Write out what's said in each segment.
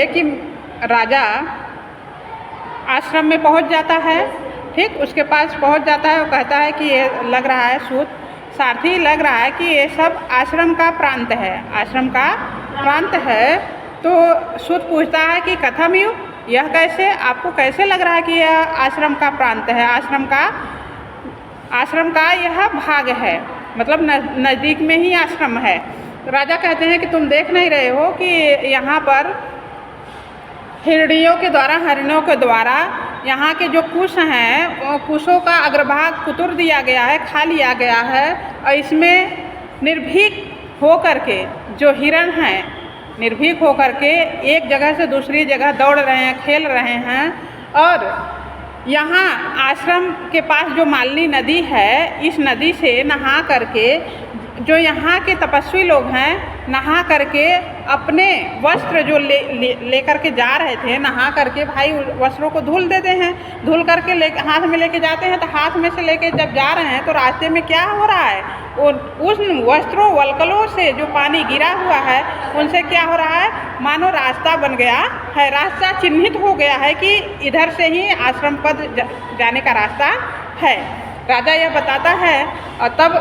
कि राजा आश्रम में पहुंच जाता है, ठीक, उसके पास पहुंच जाता है। वो कहता है कि ये लग रहा है सूत सारथी, लग रहा है कि ये सब आश्रम का प्रांत है, आश्रम का प्रांत है। तो सूत पूछता है कि कथमयु, यह कैसे, आपको कैसे लग रहा है कि यह आश्रम का प्रांत है, आश्रम का यह भाग है, मतलब नज़दीक में ही आश्रम है। राजा कहते हैं कि तुम देख नहीं रहे हो कि यहाँ पर हरिणों के द्वारा यहाँ के जो कुश हैं, कुशों का अग्रभाग कुतुर दिया गया है, खा लिया गया है। और इसमें निर्भीक होकर के जो हिरण हैं, निर्भीक होकर के एक जगह से दूसरी जगह दौड़ रहे हैं, खेल रहे हैं। और यहाँ आश्रम के पास जो मालिनी नदी है, इस नदी से नहा करके जो यहाँ के तपस्वी लोग हैं, नहा करके अपने वस्त्र जो लेकर के जा रहे थे, नहा करके भाई वस्त्रों को धुल देते हैं, धुल करके हाथ में लेके जाते हैं। तो हाथ में से लेके जब जा रहे हैं तो रास्ते में क्या हो रहा है, उन वस्त्रों वल्कलों से जो पानी गिरा हुआ है उनसे क्या हो रहा है, मानो रास्ता बन गया है, रास्ता चिन्हित हो गया है कि इधर से ही आश्रम पद जाने का रास्ता है। राजा यह बताता है और तब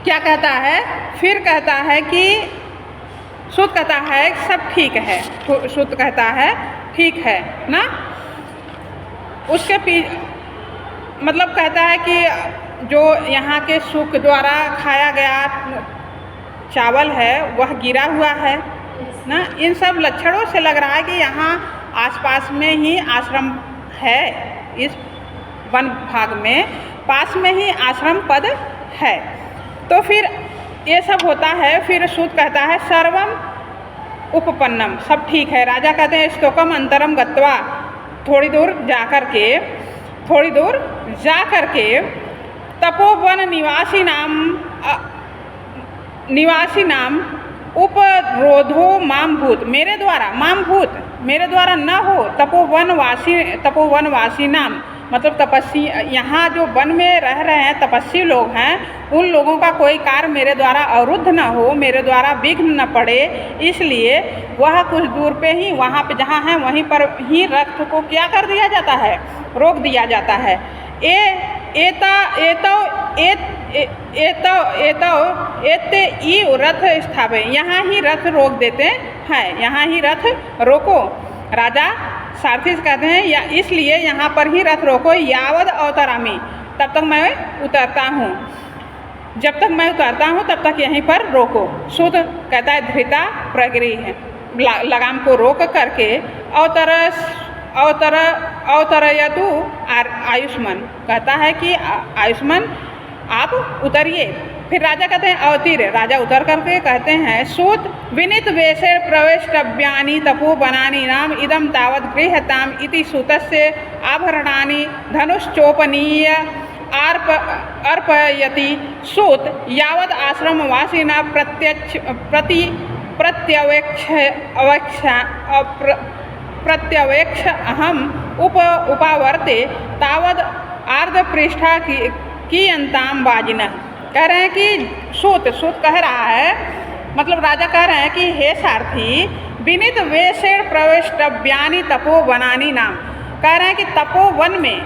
क्या कहता है, फिर कहता है कि सूत कहता है सब ठीक है, सूत कहता है ठीक है ना। उसके मतलब कहता है कि जो यहाँ के सुख द्वारा खाया गया चावल है वह गिरा हुआ है ना। इन सब लक्षणों से लग रहा है कि यहाँ आसपास में ही आश्रम है, इस वन भाग में पास में ही आश्रम पद है। तो फिर ये सब होता है। फिर सूत कहता है सर्वम उपपन्नम, सब ठीक है। राजा कहते हैं स्तोकम अंतरम गत्वा, थोड़ी दूर जा कर के तपोवन निवासी नाम उपरोधो माम भूत, मेरे द्वारा न हो तपोवनवासी नाम, मतलब तपस्वी, यहाँ जो वन में रह रहे हैं तपस्वी लोग हैं, उन लोगों का कोई कार्य मेरे द्वारा अवरुद्ध न हो, मेरे द्वारा विघ्न न पड़े, इसलिए वह कुछ दूर पे ही, वहाँ पे जहाँ है वहीं पर ही रथ को क्या कर दिया जाता है, रोक दिया जाता है। एते ई रथ स्थापे, यहाँ ही रथ रोक देते हैं, यहाँ ही रथ रोको। राजा सारथी से कहते हैं या इसलिए यहाँ पर ही रथ रोको, यावद अवतरामी, तब तक मैं उतरता हूँ, जब तक मैं उतरता हूँ तब तक यहीं पर रोको। सूत कहता है धृता प्रगृह है, लगाम को रोक करके अवतरयतु आयुष्मान, कहता है कि आयुष्मान आप उतरिए। फिर राजा कहते हैं अवतीर, राजा उतर करके कहते हैं सूत विनित वेशे प्रवेष्टव्यानि तपोवनानि नाम इदम तावत् गृह्यताम इति सूतस्य आभरणानि धनुश्चोपनीय अर्पयति। सूत यावद आश्रमवासिना प्रत्यवेक्ष अहम उपावर्ते तावद आर्धपृष्ठा की अंताम बाजिनः। कह रहे हैं कि सूत कह रहा है, मतलब राजा कह रहे हैं कि हे सारथी विनित वेशेण प्रवेष्टव्यानि तपोवनानि नाम, कह रहे हैं कि तपोवन में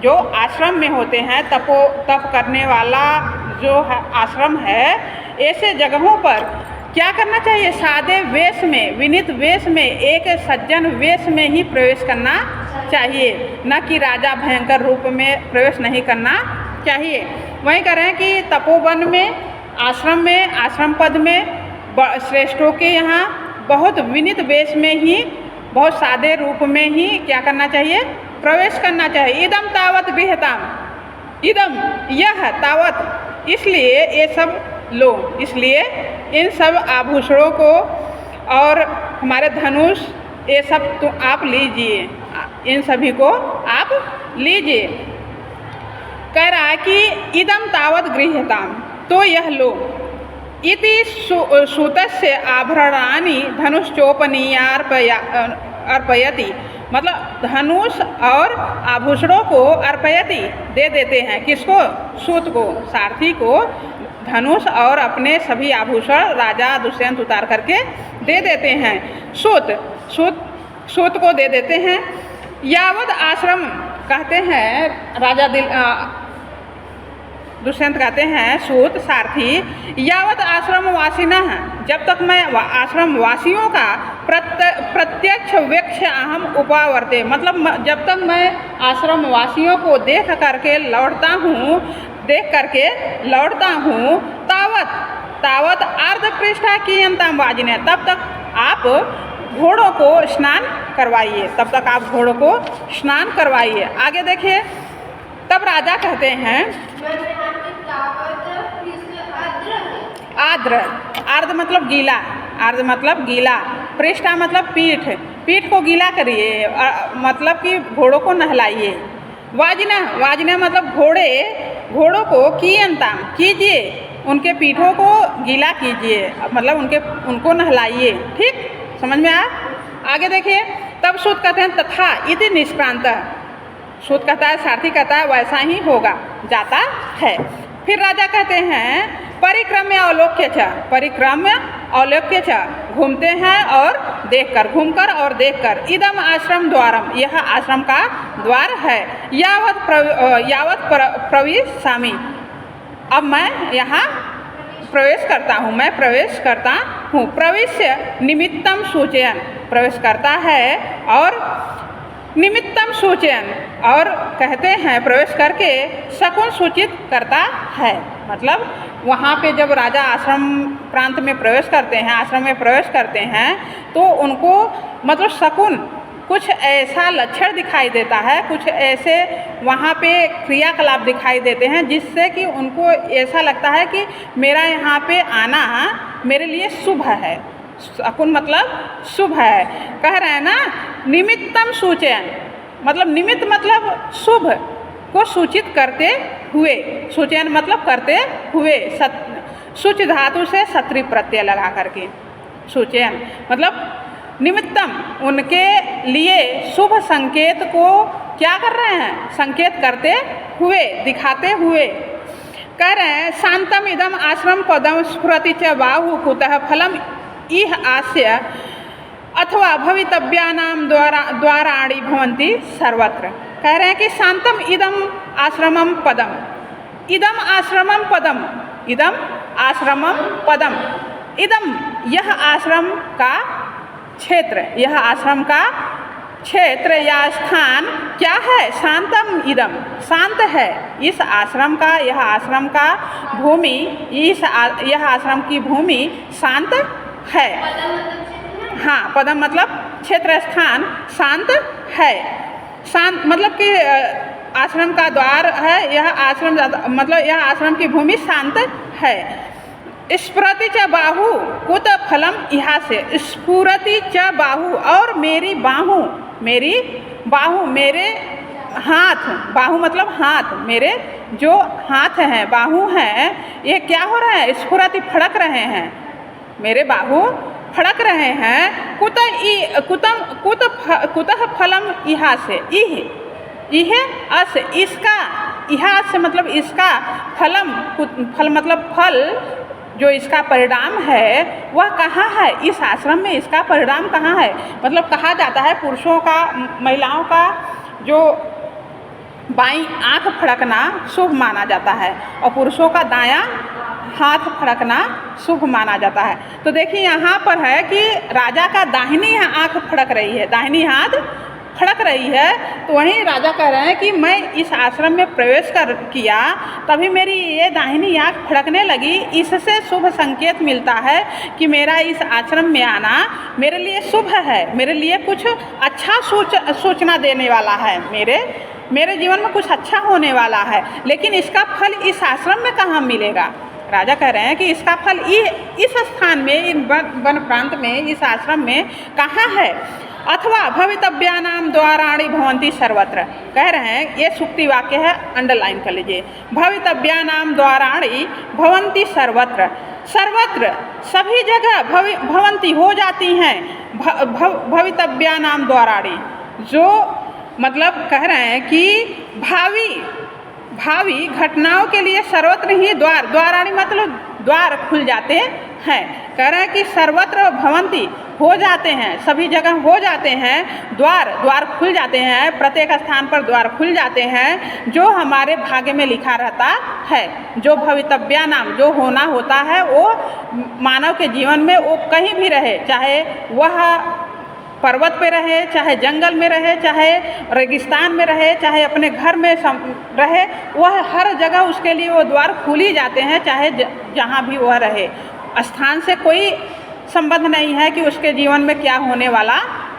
जो आश्रम में होते हैं, तप करने वाला जो आश्रम है, ऐसे जगहों पर क्या करना चाहिए, सादे वेश में, विनित वेश में, एक सज्जन वेश में ही प्रवेश करना चाहिए, न कि राजा भयंकर रूप में प्रवेश नहीं करना चाहिए। वहीं कह रहे हैं कि तपोवन में, आश्रम पद में श्रेष्ठों के यहाँ बहुत विनित वेश में ही, बहुत सादे रूप में ही क्या करना चाहिए, प्रवेश करना चाहिए। इदम तावत गृह्यताम, इदम यह तावत, इसलिए ये सब लो, इसलिए इन सब आभूषणों को और हमारे धनुष ये सब तो आप लीजिए, इन सभी को आप लीजिए। कह रहा है कि इदम तावत गृह्यताम, तो यह लो। इति सूतस्य आभरणानि धनुश्चोपनीयार्पयति, मतलब धनुष और आभूषणों को अर्पयति दे देते हैं, किसको, सूत को, सारथी को धनुष और अपने सभी आभूषण राजा दुष्यंत उतार करके दे देते हैं। सूत को दे देते हैं। यावत आश्रम कहते हैं राजा दुष्यंत कहते हैं सूत सारथी, यावत आश्रम वासिना, जब तक मैं आश्रम वासियों का प्रत्यक्ष वेक्ष अहम उपावर्ते, मतलब जब तक मैं आश्रम वासियों को देख करके लौटता हूँ तावत अर्ध पृष्ठा की अंतम वाजिने, तब तक आप घोड़ों को स्नान करवाइए। आगे देखिए, तब राजा कहते हैं आर्द्र मतलब गीला, पृष्ठा मतलब पीठ को गीला करिए, मतलब कि घोड़ों को नहलाइए। वाजना मतलब घोड़ों को कीयंताम कीजिए, उनके पीठों को गीला कीजिए, मतलब उनको नहलाइए। ठीक, समझ में आया? आगे देखिए, तब सूत कहते हैं तथा इति निष्क्रांत, सूत कहता है, सारथी कहता है वैसा ही होगा, जाता है। फिर राजा कहते हैं परिक्रम्य अवलोक्य च, घूमते हैं और घूमकर और देखकर, इदम आश्रम द्वारम, यह आश्रम का द्वार है, यावत प्रविशामि, अब मैं यहाँ प्रवेश करता हूँ। प्रविश्य निमित्तम सूचयन, प्रवेश करता है और निमित्तम सूचयन, और कहते हैं प्रवेश करके शकुन सूचित करता है। मतलब वहाँ पे जब राजा आश्रम में प्रवेश करते हैं तो उनको मतलब शकुन कुछ ऐसा लक्षण दिखाई देता है, कुछ ऐसे वहाँ पे क्रियाकलाप दिखाई देते हैं जिससे कि उनको ऐसा लगता है कि मेरा यहाँ पे आना मेरे लिए शुभ है। शकुन मतलब शुभ है। कह रहे हैं ना, निमित्तम सूचयन, मतलब निमित्त मतलब शुभ को सूचित करते हुए, सूचयन मतलब करते हुए, सूच धातु से सत्री प्रत्यय लगा करके सूचयन मतलब निमित्तम, उनके लिए शुभ संकेत को क्या कर रहे हैं, संकेत करते हुए, दिखाते हुए। कह रहे हैं शांतम इदम आश्रम पदम स्फुरति च बाहु कुतः फलम इह आस्य अथवा भवितव्यानाम द्वाराणि भवन्ति सर्वत्र। कह रहे हैं कि शांतम इदम आश्रमम पदम, इदम आश्रमम पदम, इदम यह आश्रम का क्षेत्र, या स्थान क्या है, शांतम इदम, शांत है इस आश्रम का, यह आश्रम का भूमि, यह आश्रम की भूमि शांत है। हाँ, पदम मतलब क्षेत्र, स्थान शांत है। शांत मतलब कि आश्रम का द्वार है, यह आश्रम की भूमि शांत है। स्फुरति च बाहु कुत फलम यहाँ से, स्फुरति च बाहु, और मेरी बाहु मेरे हाथ, बाहु मतलब हाथ, मेरे जो हाथ हैं, बाहु हैं, ये क्या हो रहा है, स्फुरति फड़क रहे हैं, मेरे बाहु फड़क रहे हैं। कुतः फलम यहाँ से, इह अस, इसका, यहाँ से मतलब इसका, फल मतलब फल, जो इसका परिणाम है वह कहाँ है, इस आश्रम में इसका परिणाम कहाँ है। मतलब कहा जाता है पुरुषों का, महिलाओं का जो बाईं आँख फड़कना शुभ माना जाता है और पुरुषों का दायां हाथ फड़कना शुभ माना जाता है। तो देखिए यहाँ पर है कि राजा का दाहिनी आँख फड़क रही है, दाहिनी हाथ फड़क रही है, तो वहीं राजा कह रहे हैं कि मैं इस आश्रम में प्रवेश किया, तभी मेरी ये दाहिनी आँख फड़कने लगी। इससे शुभ संकेत मिलता है कि मेरा इस आश्रम में आना मेरे लिए शुभ है, मेरे लिए कुछ अच्छा सूचना देने वाला है, मेरे जीवन में कुछ अच्छा होने वाला है। लेकिन इसका फल इस आश्रम में कहाँ मिलेगा? राजा कह रहे हैं कि इसका फल इस स्थान में, इन वन प्रांत में, इस आश्रम में कहाँ है। अथवा भवितव्यानाम द्वाराणि भवन्ति सर्वत्र। कह रहे हैं, ये सूक्ति वाक्य है, अंडरलाइन कर लीजिए। भवितव्यानाम द्वाराणि भवन्ति सर्वत्र, सर्वत्र सभी जगह भवन्ति हो जाती हैं, भवितव्यानाम द्वाराणि, जो मतलब कह रहे हैं कि भावी घटनाओं के लिए सर्वत्र ही द्वाराणि मतलब द्वार खुल जाते हैं। कह रहे हैं कि सर्वत्र भवंती हो जाते हैं, सभी जगह हो जाते हैं, द्वार खुल जाते हैं, प्रत्येक स्थान पर द्वार खुल जाते हैं जो हमारे भाग्य में लिखा रहता है। जो भवितव्या नाम जो होना होता है वो मानव के जीवन में वो कहीं भी रहे, चाहे वह पर्वत पे रहे, चाहे जंगल में रहे, चाहे रेगिस्तान में रहे, चाहे अपने घर में रहे, वह हर जगह उसके लिए वो द्वार खुल ही जाते हैं, चाहे जहाँ भी वह रहे। स्थान से कोई संबंध नहीं है कि उसके जीवन में क्या होने वाला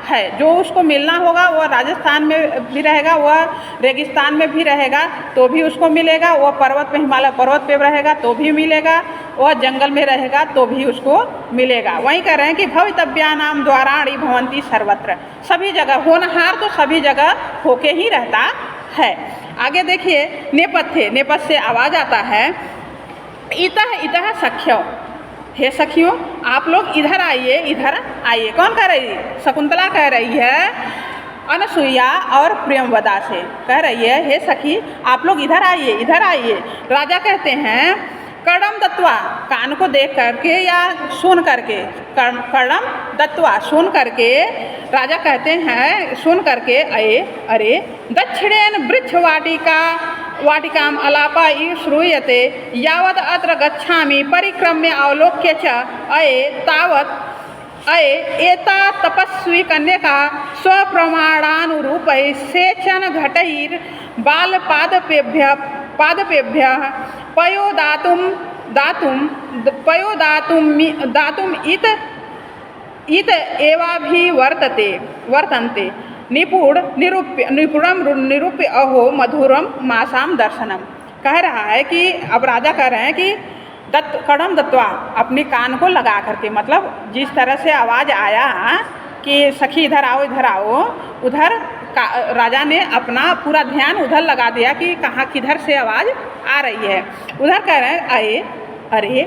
है। जो उसको मिलना होगा वह राजस्थान में भी रहेगा, वह रेगिस्तान में भी रहेगा तो भी उसको मिलेगा, वह पर्वत पे हिमालय पर्वत पे रहेगा तो भी मिलेगा, वह जंगल में रहेगा तो भी उसको मिलेगा। वहीं कह रहे हैं कि भवितव्यानाम द्वाराणि भवन्ति सर्वत्र, सभी जगह होनहार तो सभी जगह होके ही रहता है। आगे देखिए नेपथ्य से आवाज़ आता है, इतः इतः सख्यो, हे सखियों आप लोग इधर आइए। कौन कह रही है? शकुंतला कह रही है अनसुईया और प्रियंवदा से, कह रही है हे सखी आप लोग इधर आइए। राजा कहते हैं कर्णम दत्वा, कान को देख करके या सुन करके, कर्णम दत्वा सुन करके, राजा कहते हैं सुन करके, अरे दक्षिणेन वृक्ष वाटिकाम अलापा श्रूयते यावद अत्र गच्छामि परिक्रम्य अवलोक्य च तावत् एता तपस्वी कन्यका स्वप्रमाणानुरूप सेचन घटैर पादपेभ्यः पयोदातुम इत वर्तन्ते निपुणम निरूप्य अहो मधुरम मासाम दर्शनम। कह रहा है कि अब राजा कह रहे हैं कि कर्णम दत्वा, अपने कान को लगा करके, मतलब जिस तरह से आवाज़ आया कि सखी इधर आओ, उधर राजा ने अपना पूरा ध्यान उधर लगा दिया कि कहाँ किधर से आवाज़ आ रही है। उधर कह रहे हैं अरे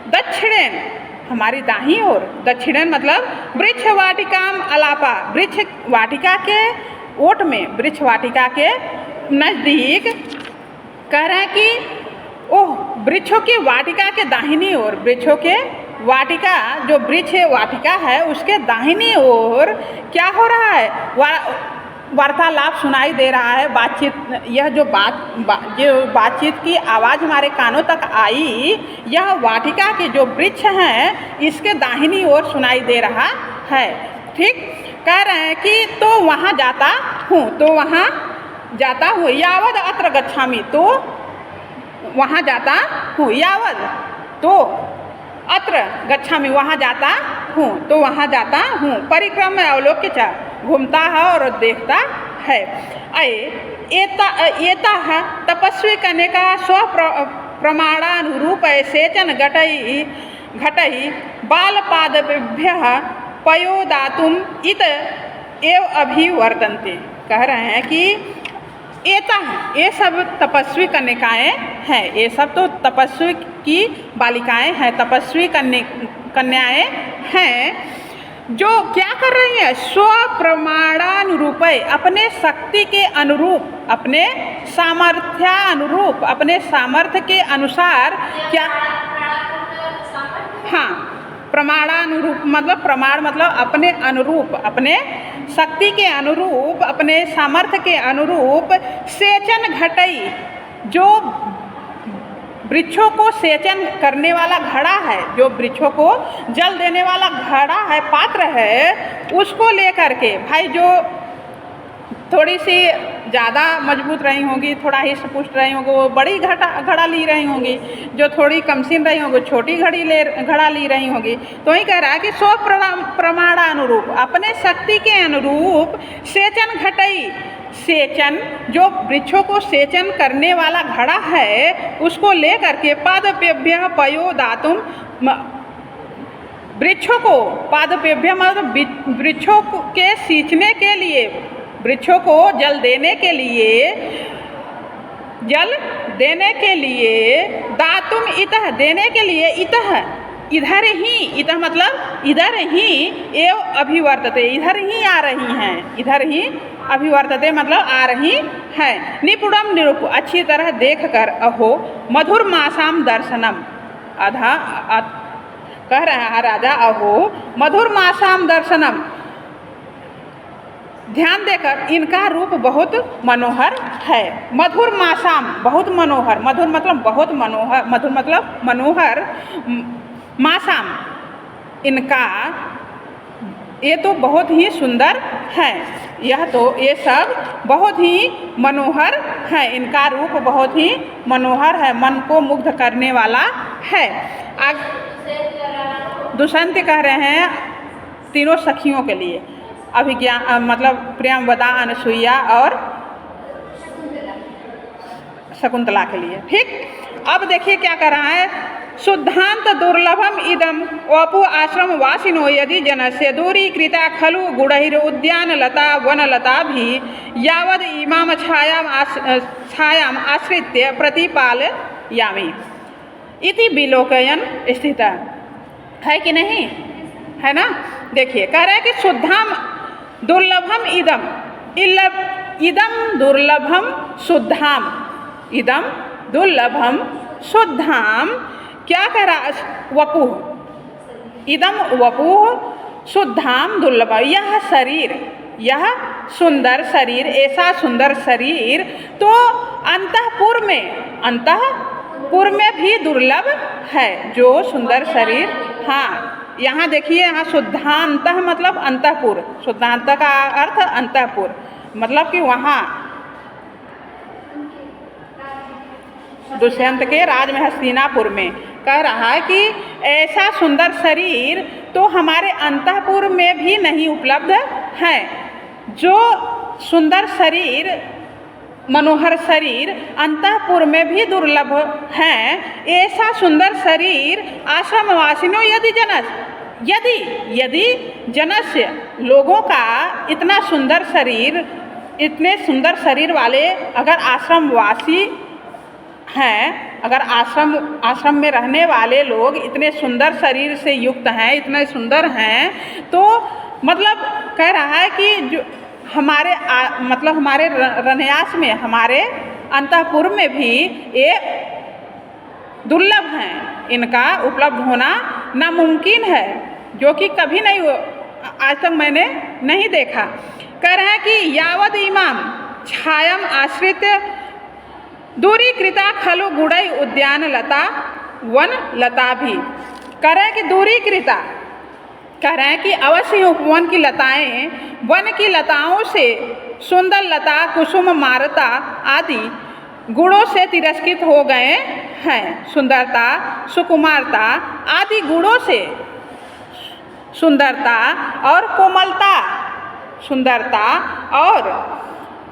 दक्षिणेन, हमारी दाहिनी ओर, दक्षिणेन मतलब वृक्ष वाटिकाम अलापा, वृक्ष वाटिका के ओट में, वृक्ष वाटिका के नज़दीक, कह रहे हैं कि ओह वृक्षों की वाटिका के दाहिनी ओर, वृक्षों के वाटिका जो वृक्ष वाटिका है उसके दाहिनी ओर क्या हो रहा है? वार्तालाप सुनाई दे रहा है, बातचीत। यह जो बातचीत की आवाज़ हमारे कानों तक आई, यह वाटिका के जो वृक्ष हैं इसके दाहिनी ओर सुनाई दे रहा है। ठीक, कह रहे हैं कि तो वहाँ जाता हूँ, यावद अत्र गच्छामि, तो वहाँ जाता हूँ, यावद तो अत्र गच्छामि, वहाँ जाता हूँ, परिक्रम में अवलोक्य च, घूमता है और देखता है। एता है तपस्वी कन्यका स्व प्रमाणानुरूप सेचन घटई बालपादभ्यः पयोदातुम इत एव अभिवर्तन्ते। कह रहे हैं कि ये सब तपस्वी कन्यकाएं हैं, ये सब तो तपस्वी की बालिकाएं हैं, तपस्वी कन्याएं हैं जो क्या कर रही हैं? स्व प्रमाणानुरूप, अपने शक्ति के अनुरूप, अपने सामर्थ्यानुरूप, अपने सामर्थ्य के अनुसार क्या, हाँ प्रमाणानुरूप मतलब प्रमाण मतलब अपने अनुरूप, अपने शक्ति के अनुरूप, अपने सामर्थ्य के अनुरूप सेचन घटई, जो वृक्षों को सेचन करने वाला घड़ा है, जो वृक्षों को जल देने वाला घड़ा है, पात्र है, उसको लेकर के, भाई जो थोड़ी सी ज़्यादा मजबूत रही होंगी, थोड़ा हिष्ट पुष्ट रही होंगी, वो बड़ी घड़ा ली रही होंगी, जो थोड़ी कमसीन रही होंगी छोटी घड़ा ली रही होंगी। तो वही कह रहा है कि स्व प्रमाणानुरूप, अपने शक्ति के अनुरूप सेचन घटई, सेचन जो वृक्षों को सेचन करने वाला घड़ा है उसको लेकर के पादपेभ्यः पयोदातुम, वृक्षों को पादपेभ्यः मतलब वृक्षों के सींचने के लिए, वृक्षों को जल देने के लिए दातुम इतः, देने के लिए इतः, इधर ही, इतः मतलब इधर ही, एव अभिवर्तते, इधर ही आ रही हैं, इधर ही अभिवर्तते मतलब आ रही है। निपुणम निरूप, अच्छी तरह देख कर, अहो मधुर मासाम दर्शनम, कह रहे हैं राजा, अहो मधुर मासाम दर्शनम, ध्यान देकर इनका रूप बहुत मनोहर है। मधुर मासाम, बहुत मनोहर, मधुर मतलब बहुत मनोहर, मधुर मतलब मनोहर, मासाम इनका, ये तो बहुत ही सुंदर है, यह तो ये सब बहुत ही मनोहर है, इनका रूप बहुत ही मनोहर है, मन को मुग्ध करने वाला है। दुष्यंत कह रहे हैं तीनों सखियों के लिए, अभिज्ञा मतलब प्रियंवदा, अनसुईया और शकुंतला के लिए। ठीक, अब देखिए क्या कर रहा है, शुद्धांत दुर्लभम इदम वपु आश्रम वासिनो यदि जनस्य दूरीकृता खलु गुणैर उद्यान लता वनलता भी यावद इमाम छायाम आश्रित्य प्रतिपालयामि इति विलोकयन स्थित है कि नहीं, है ना। देखिए कह रहे हैं कि शुद्धाम दुर्लभम इदम, इदम दुर्लभम शुद्धाम, इदम दुर्लभम शुद्धाम, क्या कह रहा, वपुः, इदम वपुः शुद्धाम दुर्लभ, यह शरीर, यह सुंदर शरीर, ऐसा सुंदर शरीर तो अंतःपुर में भी दुर्लभ है, जो सुंदर शरीर। हाँ, यहाँ देखिए, यहाँ शुद्धांत मतलब अंतःपुर, शुद्धांत का अर्थ अंतःपुर, मतलब कि वहाँ दुष्यंत के राज में हस्तिनापुर में कह रहा है कि ऐसा सुंदर शरीर तो हमारे अंतःपुर में भी नहीं उपलब्ध है। जो सुंदर शरीर, मनोहर शरीर अंतःपुर में भी दुर्लभ है, ऐसा सुंदर शरीर आश्रमवासिनों यदि जनस्य लोगों का इतना सुंदर शरीर, इतने सुंदर शरीर वाले अगर आश्रमवासी हैं, अगर आश्रम में रहने वाले लोग इतने सुंदर शरीर से युक्त हैं, इतने सुंदर हैं, तो मतलब कह रहा है कि जो हमारे मतलब हमारे रनयास में, हमारे अंतःपुर में भी ये दुर्लभ हैं, इनका उपलब्ध होना नामुमकिन है, जो कि कभी नहीं आज तक मैंने नहीं देखा। कह रहे हैं कि यावद इमाम छायम आश्रित दूरीकृता खलु गुड़ई उद्यान लता वन लता भी, कह रहे हैं कि दूरीकृता, कह रहे हैं कि अवश्य ही उपवन की लताएं वन की लताओं से सुंदर लता, कुसुम, मारता आदि गुणों से तिरस्कृत हो गए हैं। सुंदरता, सुकुमारता आदि गुणों से, सुंदरता और कोमलता, सुंदरता और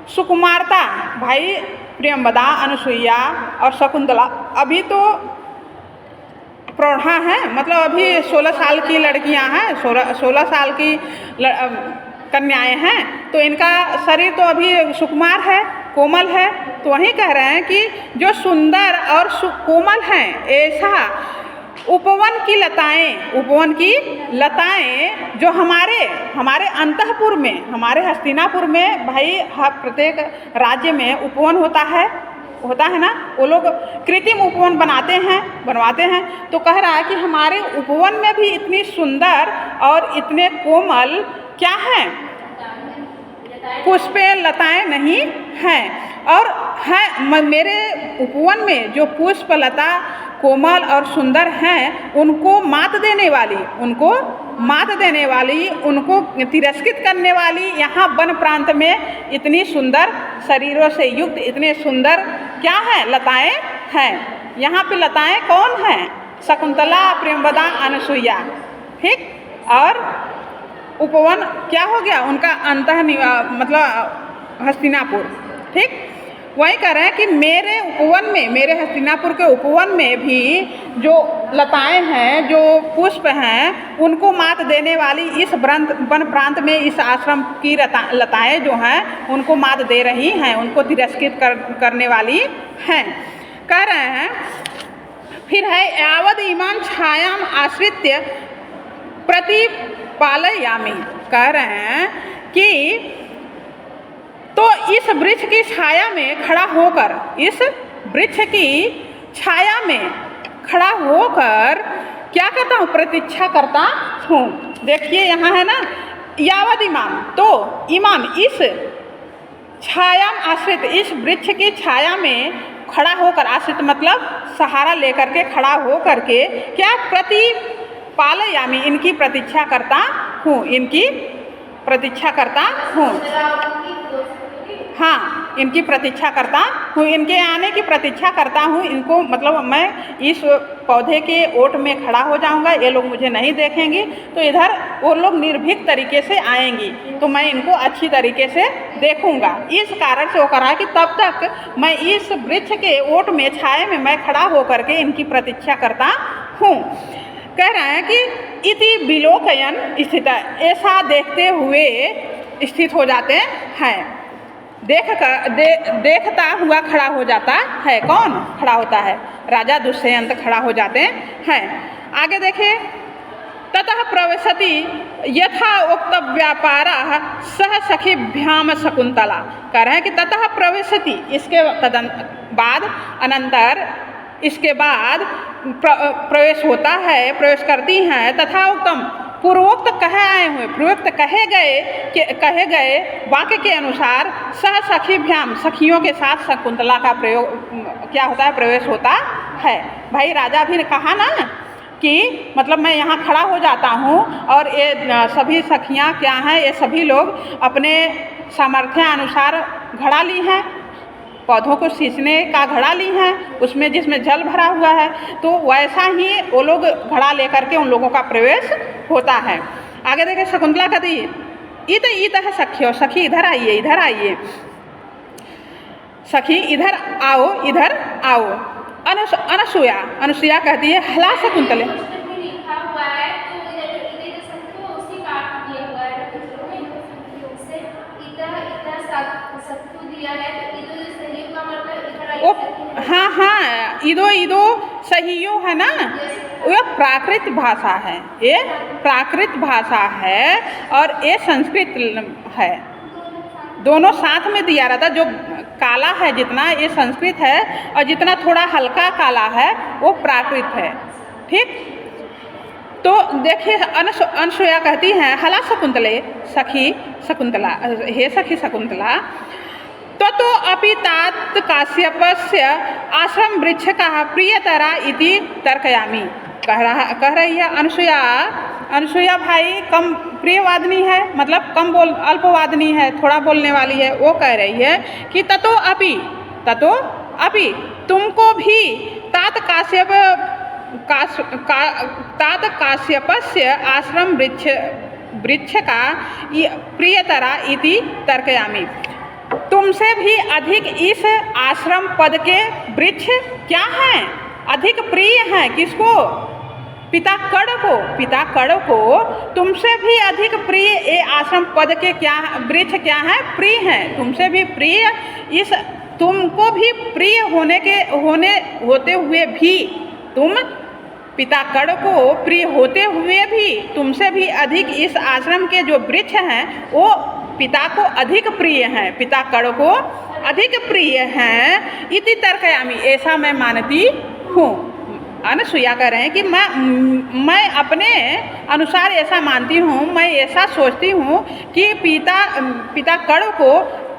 सुकुमारता, भाई प्रियंवदा, अनसुईया और शकुंतला अभी तो प्रौढ़ा हैं, मतलब अभी 16 साल की लड़कियां हैं, 16 साल की कन्याएं हैं, तो इनका शरीर तो अभी सुकुमार है, कोमल है। तो वहीं कह रहे हैं कि जो सुंदर और कोमल हैं, ऐसा उपवन की लताएं जो हमारे अंतःपुर में, हमारे हस्तिनापुर में, भाई प्रत्येक राज्य में उपवन होता है ना, वो लोग कृत्रिम उपवन बनवाते हैं। तो कह रहा है कि हमारे उपवन में भी इतनी सुंदर और इतने कोमल क्या हैं, पुष्पे लताएं नहीं हैं, और है मेरे उपवन में जो पुष्प लता कोमल और सुंदर हैं, उनको मात देने वाली, उनको तिरस्कृत करने वाली, यहाँ वन प्रांत में इतनी सुंदर शरीरों से युक्त इतने सुंदर क्या हैं, लताएं हैं। यहाँ पे लताएं कौन हैं, शकुंतला, प्रियंवदा, अनसुईया, ठीक। और उपवन क्या हो गया उनका, मतलब हस्तिनापुर, ठीक। वही कह रहे हैं कि मेरे उपवन में, मेरे हस्तिनापुर के उपवन में भी जो लताएं हैं, जो पुष्प हैं, उनको मात देने वाली इस वन प्रांत में इस आश्रम की लताएं जो हैं, उनको मात दे रही हैं, उनको तिरस्कृत करने वाली हैं। कह रहे हैं फिर है यावद इमाम छायाम आश्रित्य प्रतिपालयामि, कह रहे हैं कि तो इस वृक्ष की छाया में खड़ा होकर, इस वृक्ष की छाया में खड़ा होकर क्या करता हूँ, प्रतीक्षा करता हूँ। देखिए यहाँ है ना, यावद इमाम, तो इमाम इस छाया में आश्रित, इस वृक्ष की छाया में खड़ा होकर, आश्रित मतलब सहारा लेकर के, खड़ा होकर के क्या, प्रतिपालयामी, इनकी प्रतीक्षा करता हूँ, इनकी प्रतीक्षा करता हूँ। हाँ, इनकी प्रतीक्षा करता हूँ, इनके आने की प्रतीक्षा करता हूँ। इनको मतलब मैं इस पौधे के ओट में खड़ा हो जाऊँगा, ये लोग मुझे नहीं देखेंगे, तो इधर वो लोग निर्भीक तरीके से आएंगी, तो मैं इनको अच्छी तरीके से देखूँगा। इस कारण से वो कहा कि तब तक मैं इस वृक्ष के ओट में, छाया में मैं खड़ा होकर के इनकी प्रतीक्षा करता हूँ। कह रहे हैं कि इति विलोकयन स्थित, ऐसा देखते हुए स्थित हो जाते हैं। देखता हुआ खड़ा हो जाता है। कौन खड़ा होता है? राजा दुष्यंत खड़ा हो जाते हैं। आगे देखिए, ततः प्रवेशति यथा उक्त व्यापारा सह सखीभ्याम शकुंतला। कह रहे हैं कि ततः प्रवेशति, इसके बाद अनंतर इसके बाद प्रवेश होता है, प्रवेश करती हैं। तथा उत्तम, पूर्वोक्त कहे आए हुए, पूर्वोक्त कहे गए वाक्य के अनुसार सह सखीभ्याम, सखियों के साथ शकुंतला का प्रयोग क्या होता है, प्रवेश होता है। भाई राजा भी ने कहा ना कि मतलब मैं यहाँ खड़ा हो जाता हूँ और ये सभी सखियाँ क्या हैं, ये सभी लोग अपने सामर्थ्य अनुसार घड़ा ली हैं, पौधों को सींचने का घड़ा ली हैं, उसमें जिसमें जल भरा हुआ है, तो वैसा ही वो लोग घड़ा लेकर के उन लोगों का प्रवेश होता है। आगे देखिए, शकुंतला कहती इत है सखियो, सखी इधर आइए, इधर आइए, सखी इधर आओ, इधर आओ। अनुसुया कहती है हला शकुंतले, ओ हाँ हाँ, इदो सहियो है ना, ये प्राकृत भाषा है, ये प्राकृत भाषा है और ये संस्कृत है, दोनों साथ में दिया रहता। जो काला है जितना, ये संस्कृत है, और जितना थोड़ा हल्का काला है वो प्राकृत है। ठीक, तो देखिए अनुसुया कहती हैं हला शकुंतले, सखी शकुंतला, हे सखी शकुंतला, तो अपि तात काश्यपस्य आश्रम वृक्ष का प्रियतरा इति तर्कयामी। कह रही है अनुसुया भाई कम प्रियवादिनी है, मतलब कम अल्पवादिनी है, थोड़ा बोलने वाली है। वो कह रही है कि ततो अपि तुमको भी तात काश्यपस्य आश्रम वृक्ष का प्रियतरा इति तर्कयामी। तुमसे भी अधिक इस आश्रम पद के वृक्ष क्या हैं, अधिक प्रिय हैं। किसको? पिता कड़ को तुमसे भी अधिक प्रिय ये आश्रम पद के क्या वृक्ष क्या हैं, प्रिय हैं। तुमसे भी प्रिय, इस तुमको भी प्रिय होते हुए भी, तुम पिता कड़ को प्रिय होते हुए भी तुमसे भी अधिक इस आश्रम के जो वृक्ष हैं वो पिता को अधिक प्रिय हैं, पिता कड़ को अधिक प्रिय हैं। इति तर्कयामी, ऐसा मैं मानती हूँ। अनुसुया कह रहे हैं कि मैं अपने अनुसार ऐसा मानती हूँ, मैं ऐसा सोचती हूँ कि पिता कड़ को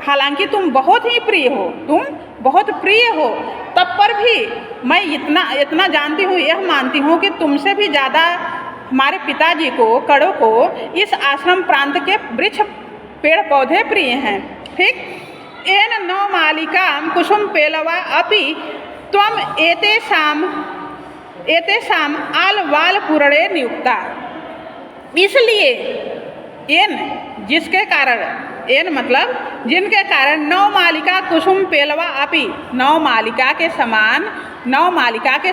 हालांकि तुम बहुत ही प्रिय हो, तुम बहुत प्रिय हो, तब पर भी मैं इतना जानती हूँ, यह मानती हूँ कि तुमसे भी ज़्यादा हमारे पिताजी को, कड़ों को इस आश्रम प्रांत के वृक्ष पेड़ पौधे प्रिय हैं। ठीक, एन नौ मालिका कुसुम पेलवा अपि त्वम एतेषाम आल वाल पूरणे नियुक्ता। इसलिए एन, जिसके कारण, एन मतलब जिनके कारण, नौ मालिका कुसुम पेलवा अपि, नौ मालिका के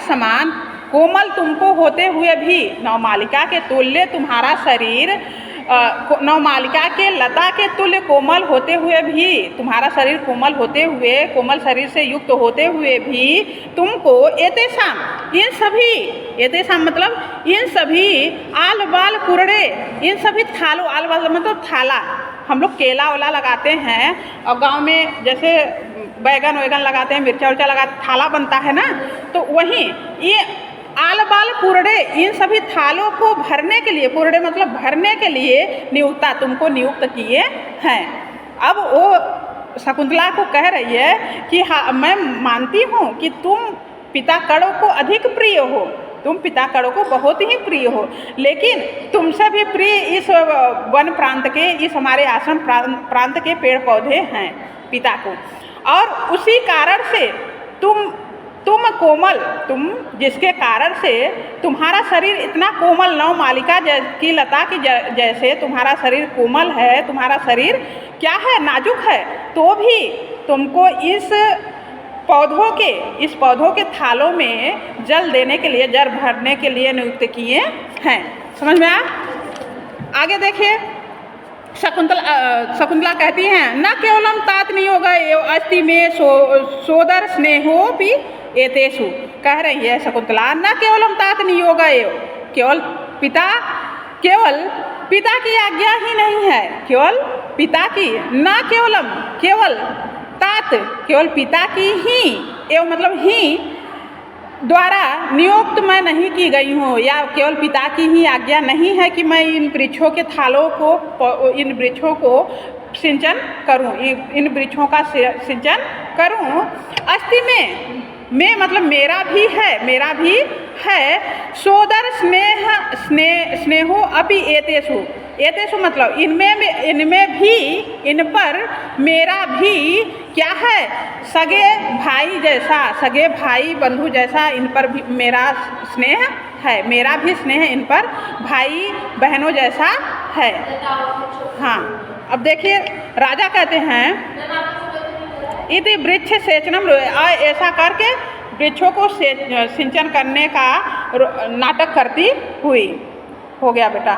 समान कोमल तुमको होते हुए भी, नौ मालिका के तुल्य तुम्हारा शरीर, नौ मालिका के लता के तुल्य कोमल होते हुए भी, तुम्हारा शरीर कोमल होते हुए, कोमल शरीर से युक्त होते हुए भी तुमको एतेषाम, इन सभी, एतेषाम मतलब इन सभी आल बाल कुरड़े, इन सभी थालों, आल बाल मतलब थाला, हम लोग केला वेला लगाते हैं और गांव में जैसे बैगन वैगन लगाते हैं, मिर्चा उर्चा लगाते, थाला बनता है ना, तो वहीं ये आल बाल पुरड़े इन सभी थालों को भरने के लिए, पुरड़े मतलब भरने के लिए नियुक्ता तुमको नियुक्त किए हैं। अब वो शकुंतला को कह रही है कि हाँ मैं मानती हूँ कि तुम पिता कड़ों को अधिक प्रिय हो, तुम पिता कड़ों को बहुत ही प्रिय हो, लेकिन तुमसे भी प्रिय इस वन प्रांत के, इस हमारे आश्रम प्रांत के पेड़ पौधे हैं पिता को। और उसी कारण से तुम कोमल, तुम जिसके कारण से तुम्हारा शरीर इतना कोमल, नव मालिका की लता की जैसे तुम्हारा शरीर कोमल है, तुम्हारा शरीर क्या है, नाजुक है, तो भी तुमको इस पौधों के थालों में जल देने के लिए, जल भरने के लिए नियुक्त किए हैं। समझ में आया? आगे देखिए, शकुंतला कहती हैं न केवलम तात नियोग अस्ति में सोदर स्नेहो भी एतेषु। कह रही है शकुंतला न केवलम तात नियोग, केवल पिता की आज्ञा ही नहीं है, केवल पिता की, न केवल तात, केवल पिता की ही एवं मतलब ही द्वारा नियुक्त मैं नहीं की गई हूँ, या केवल पिता की ही आज्ञा नहीं है कि मैं इन वृक्षों के थालों को, इन वृक्षों को सिंचन करूँ, इन वृक्षों का सिंचन करूँ। अस्ति में मतलब मेरा भी है, सोदर स्नेहो अपि एतेषु मतलब इनमें भी, इन पर मेरा भी क्या है, सगे भाई बंधु जैसा इन पर भी मेरा स्नेह है, मेरा भी स्नेह इन पर भाई बहनों जैसा है। हाँ, अब देखिए राजा कहते हैं यदि वृक्ष सेचनम, ऐसा करके वृक्षों को सिंचन करने का नाटक करती हुई। हो गया बेटा।